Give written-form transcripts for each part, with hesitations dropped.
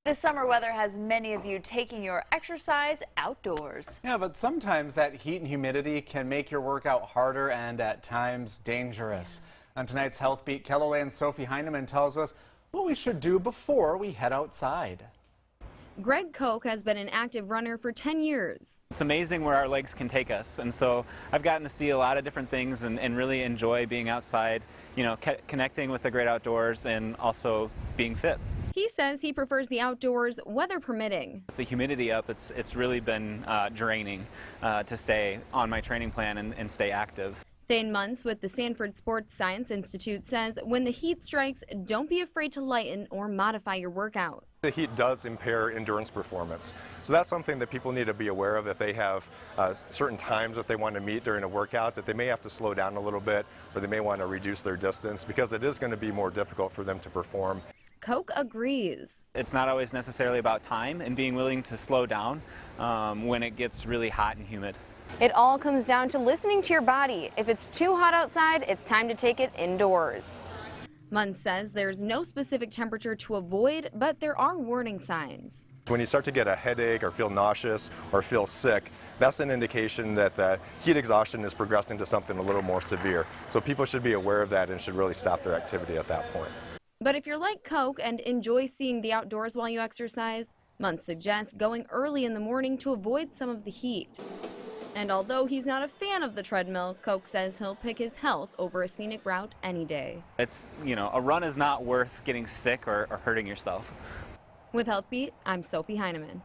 The summer weather has many of you taking your exercise outdoors. Yeah, but sometimes that heat and humidity can make your workout harder and at times dangerous. On tonight's Health Beat, KELOLAND's Sophie Heineman tells us what we should do before we head outside. Greg Koch has been an active runner for 10 years. It's amazing where our legs can take us, and so I've gotten to see a lot of different things and really enjoy being outside, you know, connecting with the great outdoors and also being fit. He says he prefers the outdoors, weather permitting. With the humidity up, it's really been draining to stay on my training plan and stay active. Thane Muntz with the Sanford Sports Science Institute says when the heat strikes, don't be afraid to lighten or modify your workout. The heat does impair endurance performance. So that's something that people need to be aware of if they have certain times that they want to meet during a workout, that they may have to slow down a little bit or they may want to reduce their distance because it is going to be more difficult for them to perform. Koch agrees. It's not always necessarily about time and being willing to slow down when it gets really hot and humid. It all comes down to listening to your body. If it's too hot outside, it's time to take it indoors. Muntz says there's no specific temperature to avoid, but there are warning signs. When you start to get a headache or feel nauseous or feel sick, that's an indication that the heat exhaustion is progressing to something a little more severe. So people should be aware of that and should really stop their activity at that point. But if you're like Koch and enjoy seeing the outdoors while you exercise, Muntz suggests going early in the morning to avoid some of the heat. And although he's not a fan of the treadmill, Koch says he'll pick his health over a scenic route any day. It's, you know, a run is not worth getting sick or hurting yourself. With Health Beat, I'm Sophie Heineman.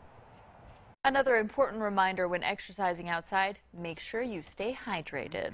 Another important reminder when exercising outside, make sure you stay hydrated.